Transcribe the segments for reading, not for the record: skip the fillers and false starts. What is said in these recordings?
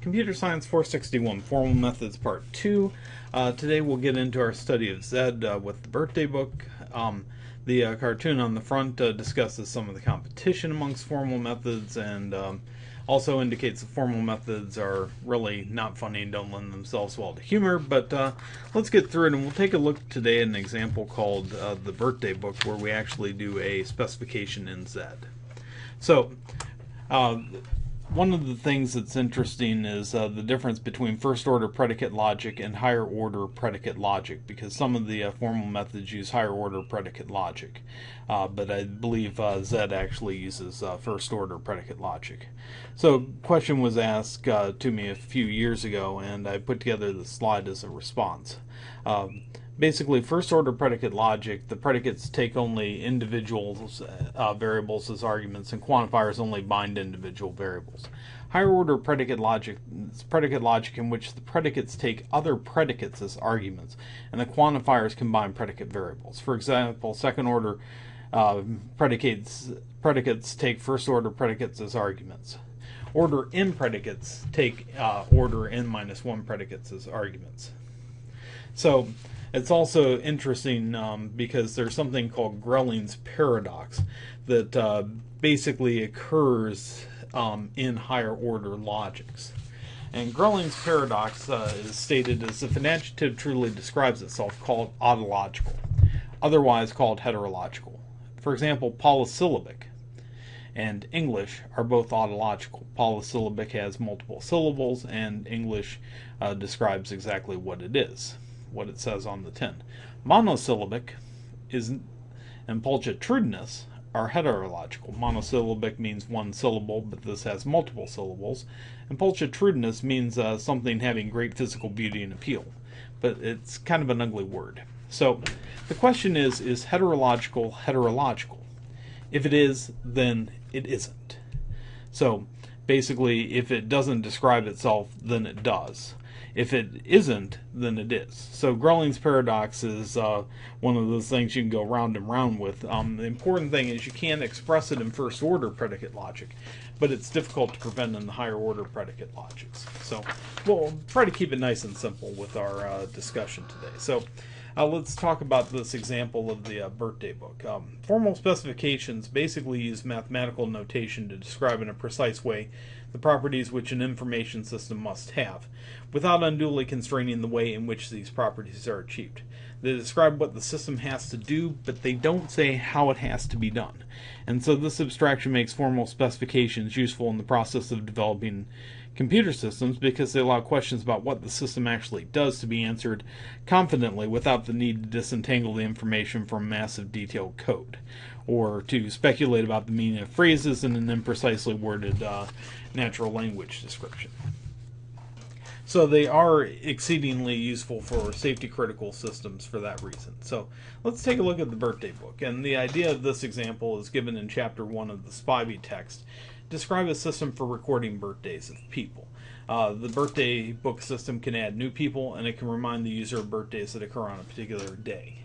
Computer Science 461, Formal Methods Part 2. Today we'll get into our study of Zed with the birthday book. The cartoon on the front discusses some of the competition amongst formal methods and also indicates that formal methods are really not funny and don't lend themselves well to humor. But let's get through it, and we'll take a look today at an example called the birthday book, where we actually do a specification in Zed. So, one of the things that's interesting is the difference between first-order predicate logic and higher-order predicate logic, because some of the formal methods use higher-order predicate logic, but I believe Zed actually uses first-order predicate logic. So, a question was asked to me a few years ago, and I put together the slide as a response. Basically, first-order predicate logic, the predicates take only individual variables as arguments, and quantifiers only bind individual variables. Higher-order predicate logic is predicate logic in which the predicates take other predicates as arguments, and the quantifiers combine predicate variables. For example, second-order predicates take first-order predicates as arguments. Order n predicates take order n minus 1 predicates as arguments. So, it's also interesting because there's something called Grelling's paradox that basically occurs in higher order logics. And Grelling's paradox is stated as if an adjective truly describes itself, called autological, otherwise called heterological. For example, polysyllabic and English are both autological. Polysyllabic has multiple syllables, and English describes exactly what it is, what it says on the tin. Monosyllabic and pulchritudinous are heterological. Monosyllabic means one syllable, but this has multiple syllables. And pulchritudinous means something having great physical beauty and appeal, but it's kind of an ugly word. So the question is heterological heterological? If it is, then it isn't. So basically, if it doesn't describe itself, then it does. If it isn't, then it is. So Grelling's paradox is one of those things you can go round and round with. The important thing is you can express it in first order predicate logic, but it's difficult to prevent in the higher order predicate logics. So we'll try to keep it nice and simple with our discussion today. So let's talk about this example of the birthday book. Formal specifications basically use mathematical notation to describe in a precise way the properties which an information system must have, without unduly constraining the way in which these properties are achieved. They describe what the system has to do, but they don't say how it has to be done. And so this abstraction makes formal specifications useful in the process of developing computer systems, because they allow questions about what the system actually does to be answered confidently without the need to disentangle the information from massive detailed code, or to speculate about the meaning of phrases in an imprecisely worded natural language description. So they are exceedingly useful for safety-critical systems for that reason. So let's take a look at the birthday book. And the idea of this example is given in Chapter 1 of the Spivey text. Describe a system for recording birthdays of people. The birthday book system can add new people, and it can remind the user of birthdays that occur on a particular day.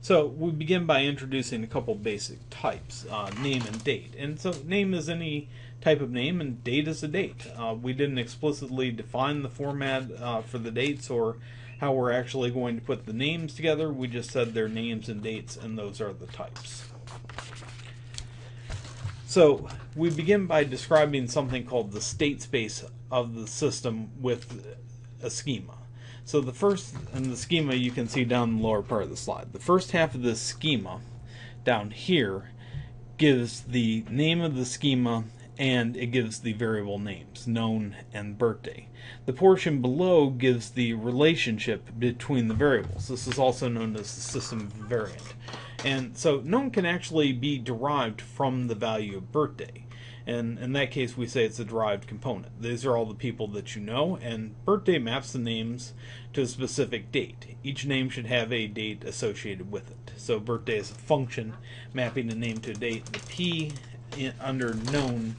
So we begin by introducing a couple basic types, name and date. And so name is any type of name, and date is a date. We didn't explicitly define the format for the dates or how we're actually going to put the names together. We just said they're names and dates, and those are the types. So we begin by describing something called the state space of the system with a schema. So the first, in the schema you can see down in the lower part of the slide, the first half of this schema down here gives the name of the schema, and it gives the variable names, known and birthday. The portion below gives the relationship between the variables. This is also known as the system variant. And so known can actually be derived from the value of birthday. And in that case, we say it's a derived component. These are all the people that you know, and birthday maps the names to a specific date. Each name should have a date associated with it. So birthday is a function mapping a name to a date. The P under known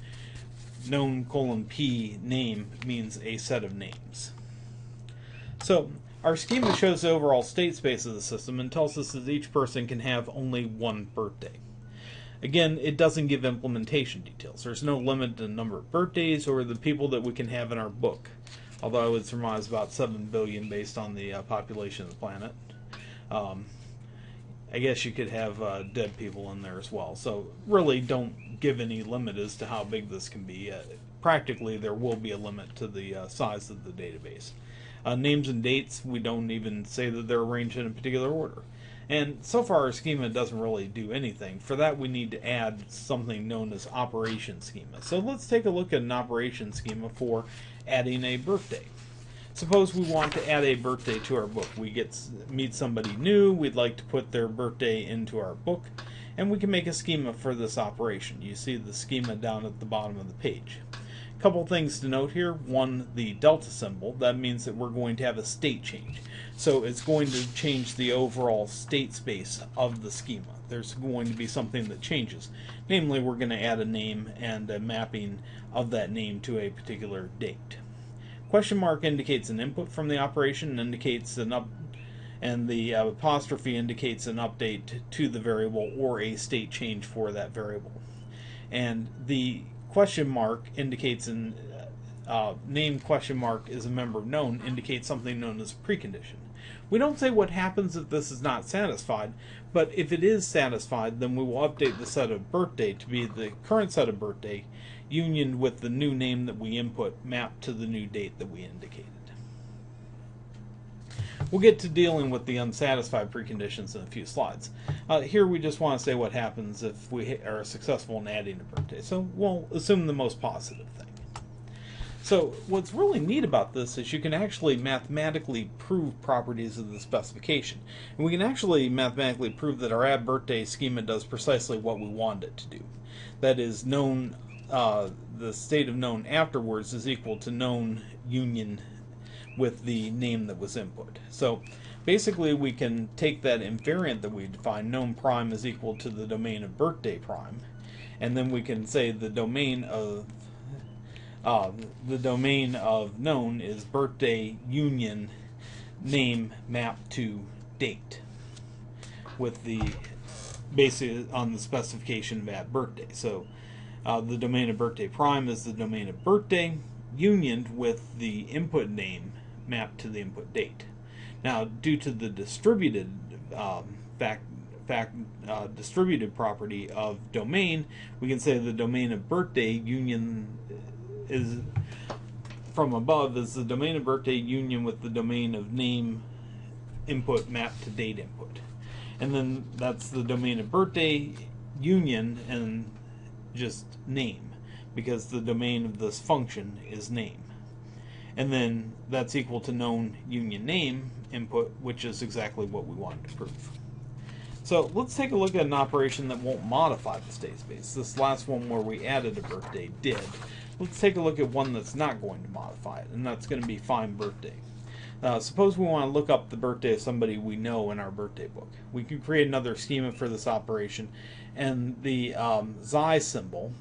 colon P name means a set of names. So our schema shows the overall state space of the system and tells us that each person can have only one birthday. Again, it doesn't give implementation details. There's no limit to the number of birthdays or the people that we can have in our book. although I would surmise about 7 billion based on the population of the planet. Um, I guess you could have dead people in there as well. So really don't give any limit as to how big this can be. Practically, there will be a limit to the size of the database. Names and dates, we don't even say that they're arranged in a particular order. And so far, our schema doesn't really do anything. For that, we need to add something known as operation schema. So let's take a look at an operation schema for adding a birthday. Suppose we want to add a birthday to our book. We meet somebody new, we'd like to put their birthday into our book, and we can make a schema for this operation. You see the schema down at the bottom of the page. A couple things to note here. One, the delta symbol. That means that we're going to have a state change. So it's going to change the overall state space of the schema. There's going to be something that changes. Namely, we're going to add a name and a mapping of that name to a particular date. Question mark indicates an input from the operation, indicates and the apostrophe indicates an update to the variable or a state change for that variable. And the question mark indicates name question mark is a member of known, indicates something known as a precondition. We don't say what happens if this is not satisfied, but if it is satisfied, then we will update the set of birthday to be the current set of birthday union with the new name that we input mapped to the new date that we indicated. We'll get to dealing with the unsatisfied preconditions in a few slides. Here we just want to say what happens if we are successful in adding a birthday. So we'll assume the most positive thing. So what's really neat about this is you can actually mathematically prove properties of the specification. And we can actually mathematically prove that our add birthday schema does precisely what we want it to do. That is, known, the state of known afterwards is equal to known union with the name that was input. So basically we can take that invariant that we define, known prime is equal to the domain of birthday prime, and then we can say the domain of known is birthday union name mapped to date with the basis on the specification of add birthday. So the domain of birthday prime is the domain of birthday unioned with the input name mapped to the input date. Now, due to the distributed distributed property of domain, we can say the domain of birthday union is from above is the domain of birthday union with the domain of name input mapped to date input. And then that's the domain of birthday union and just name, because the domain of this function is name. And then that's equal to known union name input, which is exactly what we wanted to prove. So let's take a look at an operation that won't modify the state space. This last one where we added a birthday did. Let's take a look at one that's not going to modify it, and that's going to be find birthday. Suppose we want to look up the birthday of somebody we know in our birthday book. We can create another schema for this operation, and the xi symbol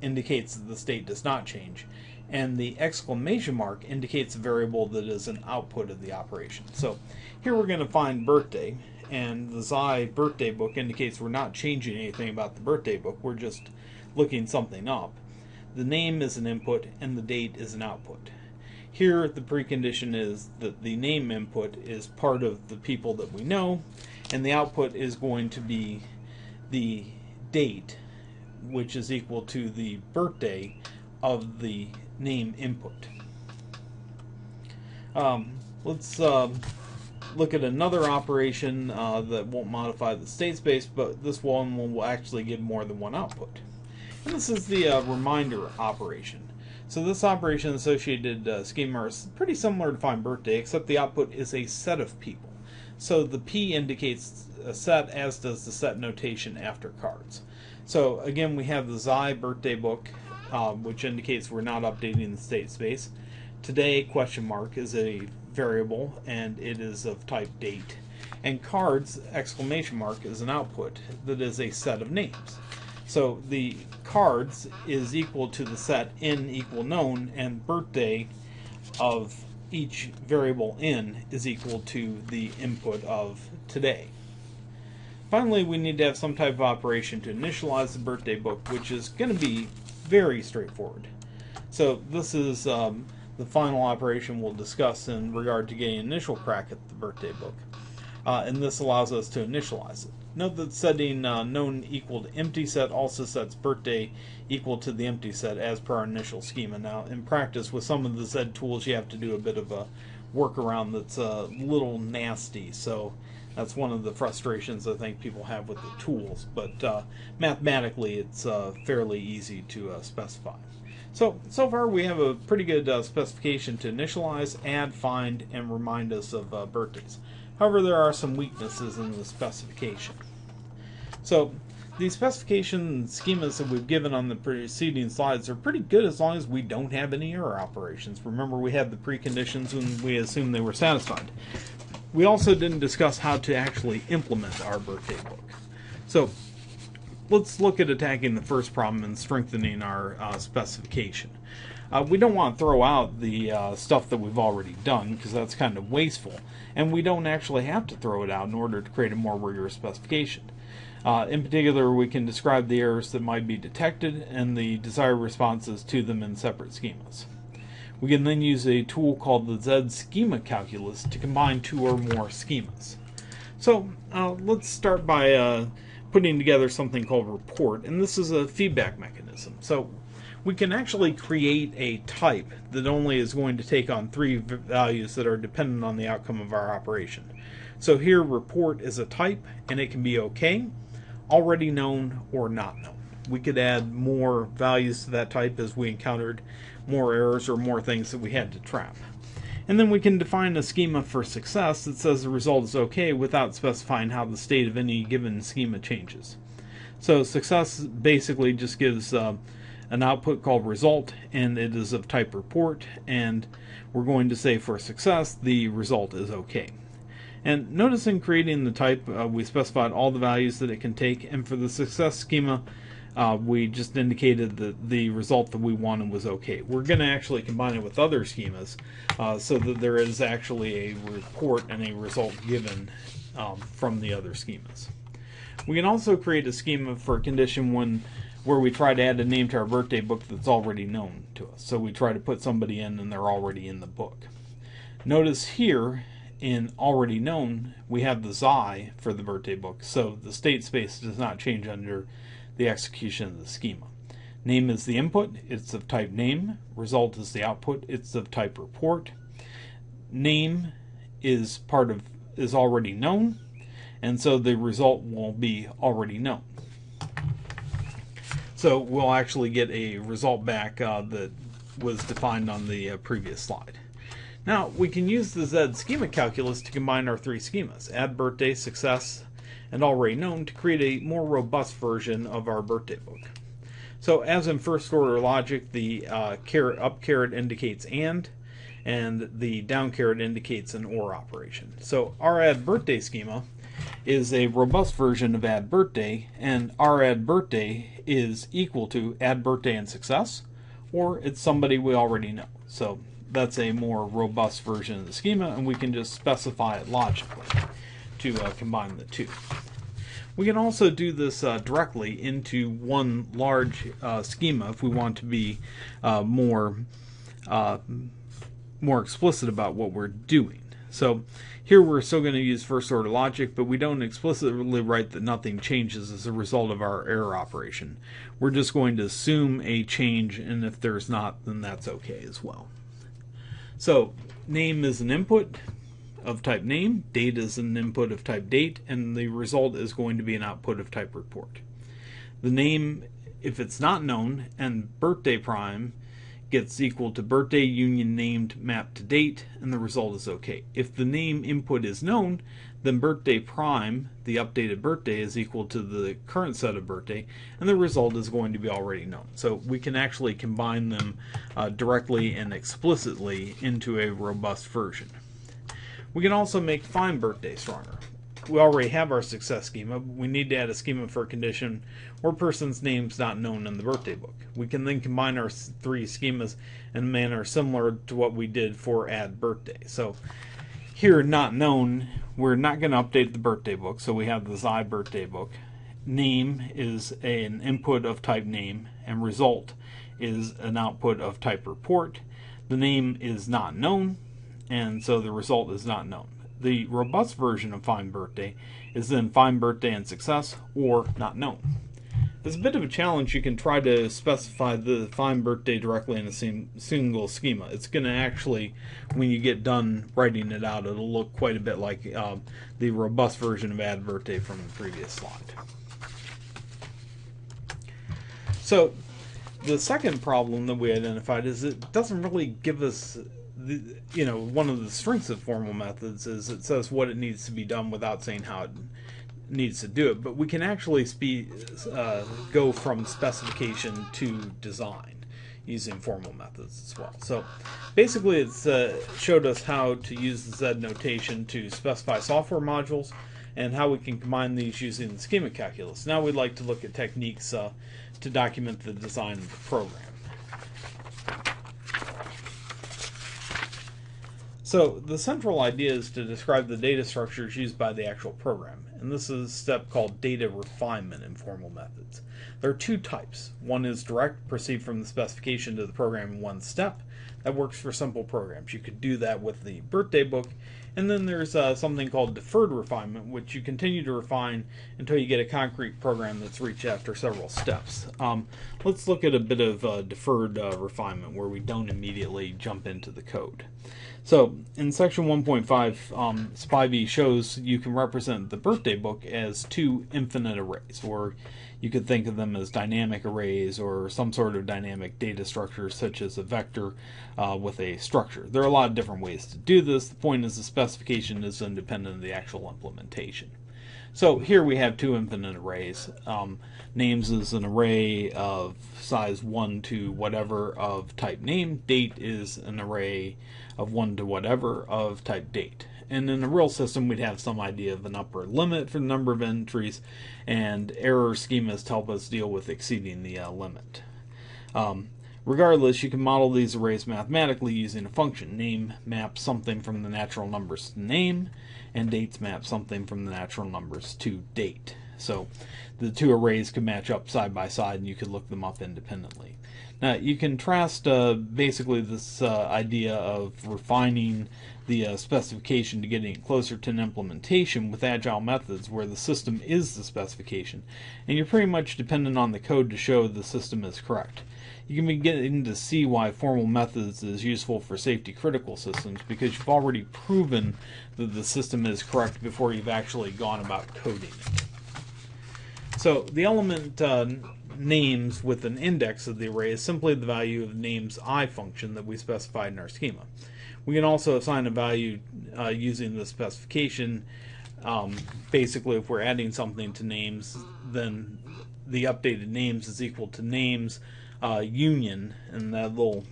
indicates that the state does not change, and the exclamation mark indicates a variable that is an output of the operation. So here we're going to find birthday, and the xi birthday book indicates we're not changing anything about the birthday book, we're just looking something up. The name is an input and the date is an output. Here the precondition is that the name input is part of the people that we know, and the output is going to be the date, which is equal to the birthday of the name input. Let's look at another operation that won't modify the state space, but this one will actually give more than one output. And this is the reminder operation. So this operation associated schema is pretty similar to find birthday, except the output is a set of people. So the P indicates a set, as does the set notation after cards. So again, we have the xi birthday book, which indicates we're not updating the state space. Today question mark is a variable and it is of type date. And cards exclamation mark is an output that is a set of names. So the cards is equal to the set in equal known, and birthday of each variable in is equal to the input of today. Finally, we need to have some type of operation to initialize the birthday book, which is going to be very straightforward. So this is the final operation we'll discuss in regard to getting initial crack at the birthday book. And this allows us to initialize it. Note that setting known equal to empty set also sets birthday equal to the empty set as per our initial schema. Now, in practice, with some of the Z tools, you have to do a bit of a workaround that's a little nasty. So that's one of the frustrations I think people have with the tools. But mathematically, it's fairly easy to specify. So far we have a pretty good specification to initialize, add, find, and remind us of birthdays. However, there are some weaknesses in the specification. So the specification schemas that we've given on the preceding slides are pretty good as long as we don't have any error operations. Remember, we had the preconditions when we assumed they were satisfied. We also didn't discuss how to actually implement our birthday book. So let's look at attacking the first problem and strengthening our specification. We don't want to throw out the stuff that we've already done because that's kind of wasteful, and we don't actually have to throw it out in order to create a more rigorous specification. In particular, we can describe the errors that might be detected and the desired responses to them in separate schemas. We can then use a tool called the Z Schema Calculus to combine two or more schemas. So let's start by putting together something called report, and this is a feedback mechanism. So we can actually create a type that only is going to take on three values that are dependent on the outcome of our operation. So here, report is a type, and it can be OK, already known, or not known. We could add more values to that type as we encountered more errors or more things that we had to trap. And then we can define a schema for success that says the result is OK without specifying how the state of any given schema changes. So success basically just gives an output called result, and it is of type report, and we're going to say for success the result is OK. And notice in creating the type we specified all the values that it can take, and for the success schema we just indicated that the result that we wanted was OK. We're going to actually combine it with other schemas so that there is actually a report and a result given from the other schemas. We can also create a schema for a condition where we try to add a name to our birthday book that's already known to us. So we try to put somebody in and they're already in the book. Notice here in already known we have the xi for the birthday book, so the state space does not change under the execution of the schema. Name is the input, it's of type name. Result is the output, it's of type report. Name is already known, and so the result will be already known. So we'll actually get a result back that was defined on the previous slide. Now we can use the Z Schema Calculus to combine our three schemas, add birthday, success, and already known, to create a more robust version of our birthday book. So as in first order logic, the up caret indicates and the down caret indicates an or operation. So our add birthday schema is a robust version of add birthday, and our add birthday is equal to add birthday and success, or it's somebody we already know. So that's a more robust version of the schema, and we can just specify it logically to combine the two. We can also do this directly into one large schema if we want to be more explicit about what we're doing. So here we're still going to use first order logic, but we don't explicitly write that nothing changes as a result of our error operation. We're just going to assume a change, and if there's not, then that's okay as well. So name is an input of type name, date is an input of type date, and the result is going to be an output of type report. The name, if it's not known, and birthday prime gets equal to birthday union named mapped to date, and the result is OK. If the name input is known, then birthday prime, the updated birthday, is equal to the current set of birthday, and the result is going to be already known. So we can actually combine them directly and explicitly into a robust version. We can also make find birthday stronger. We already have our success schema, but we need to add a schema for a condition where a person's name's not known in the birthday book. We can then combine our three schemas in a manner similar to what we did for add birthday. So here, not known, we're not going to update the birthday book, so we have the xi birthday book. Name is an input of type name, and result is an output of type report. the name is not known, and so the result is not known. The robust version of find birthday is then find birthday and success, or not known. It's a bit of a challenge. You can try to specify the find birthday directly in a single schema. It's going to actually, when you get done writing it out, it'll look quite a bit like the robust version of add birthday from the previous slide. So the second problem that we identified is it doesn't really give us one of the strengths of formal methods is it says what it needs to be done without saying how it needs to do it, but we can actually go from specification to design using formal methods as well. So basically it's showed us how to use the Z notation to specify software modules and how we can combine these using the schema calculus. Now we'd like to look at techniques to document the design of the program. So the central idea is to describe the data structures used by the actual program, and this is a step called data refinement in formal methods. There are two types. One is direct, proceed from the specification to the program in one step. That works for simple programs. You could do that with the birthday book. And then there's something called deferred refinement, which you continue to refine until you get a concrete program that's reached after several steps. Let's look at a bit of deferred refinement where we don't immediately jump into the code. So in section 1.5, SPIV shows you can represent the birthday book as two infinite arrays, or you could think of them as dynamic arrays or some sort of dynamic data structure such as a vector with a structure. There are a lot of different ways to do this. The point is the specification is independent of the actual implementation. So here we have two infinite arrays. Names is an array of size 1 to whatever of type name. Date is an array of 1 to whatever of type date. And in a real system, we'd have some idea of an upper limit for the number of entries, and error schemas to help us deal with exceeding the limit. Regardless, you can model these arrays mathematically using a function. Name maps something from the natural numbers to name, and dates map something from the natural numbers to date. So the two arrays could match up side by side, and you could look them up independently. Now, you contrast basically this idea of refining the specification to getting closer to an implementation with agile methods where the system is the specification, and you're pretty much dependent on the code to show the system is correct. You can begin to see why formal methods is useful for safety critical systems, because you've already proven that the system is correct before you've actually gone about coding it. So the element names with an index of the array is simply the value of the names I function that we specified in our schema. We can also assign a value using the specification. Basically, if we're adding something to names, then the updated names is equal to names union, and that little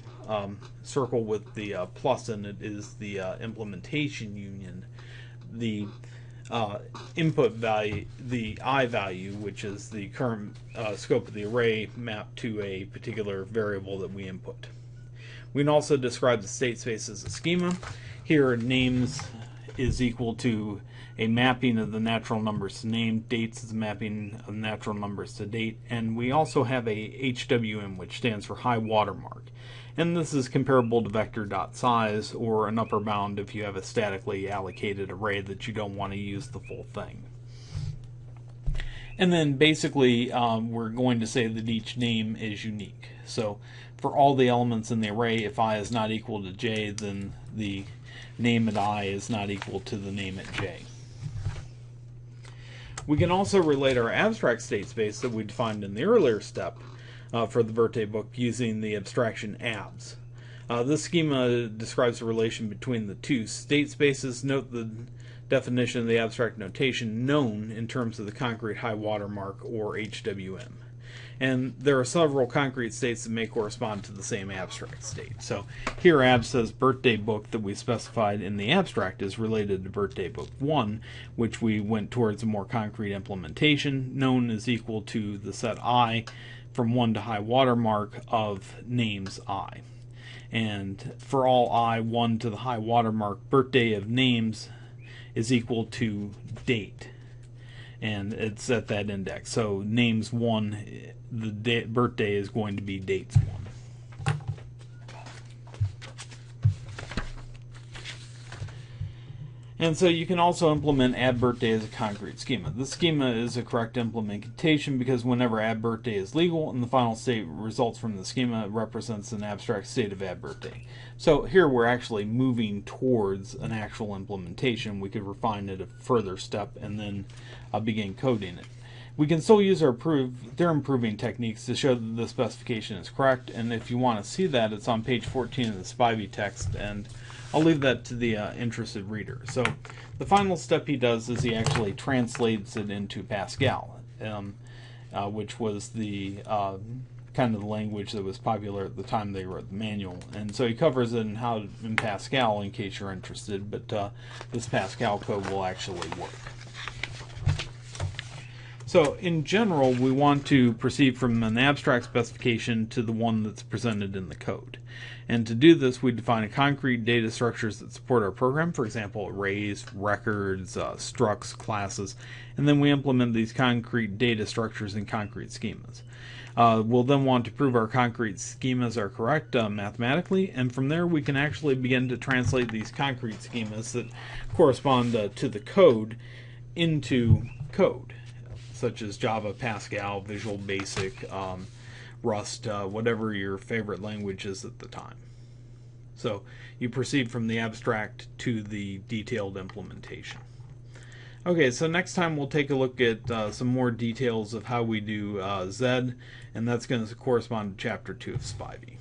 circle with the plus in it is the implementation union. The input value, the I value, which is the current scope of the array, mapped to a particular variable that we input. We can also describe the state space as a schema. Here, names is equal to a mapping of the natural numbers to name, dates is a mapping of natural numbers to date, and we also have a HWM, which stands for high watermark. And this is comparable to vector.size, or an upper bound if you have a statically allocated array that you don't want to use the full thing. And then basically we're going to say that each name is unique. So for all the elements in the array, if I is not equal to j, then the name at I is not equal to the name at j. We can also relate our abstract state space that we defined in the earlier step for the birthday book using the abstraction abs. This schema describes the relation between the two state spaces. Note the definition of the abstract notation known in terms of the concrete high watermark, or HWM. And there are several concrete states that may correspond to the same abstract state. So here abs says birthday book that we specified in the abstract is related to birthday book 1, which we went towards a more concrete implementation. Known is equal to the set I from 1 to high watermark of names I. And for all I 1 to the high watermark, birthday of names is equal to date. And it's at that index. So names 1, the birthday is going to be dates 1. And so you can also implement add birthday as a concrete schema. This schema is a correct implementation because whenever add birthday is legal and the final state results from the schema, it represents an abstract state of add birthday. So here we're actually moving towards an actual implementation. We could refine it a further step and then begin coding it. We can still use our theorem proving techniques to show that the specification is correct, and if you want to see that, it's on page 14 of the Spivey text, and I'll leave that to the interested reader. So the final step he does is he actually translates it into Pascal, which was the kind of the language that was popular at the time they wrote the manual. And so he covers it in Pascal in case you're interested, but this Pascal code will actually work. So in general, we want to proceed from an abstract specification to the one that's presented in the code. And to do this, we define concrete data structures that support our program, for example, arrays, records, structs, classes, and then we implement these concrete data structures in concrete schemas. We'll then want to prove our concrete schemas are correct mathematically, and from there we can actually begin to translate these concrete schemas that correspond to the code into code, such as Java, Pascal, Visual Basic, Rust, whatever your favorite language is at the time. So you proceed from the abstract to the detailed implementation. Okay, so next time we'll take a look at some more details of how we do Z, and that's going to correspond to Chapter 2 of Spivey.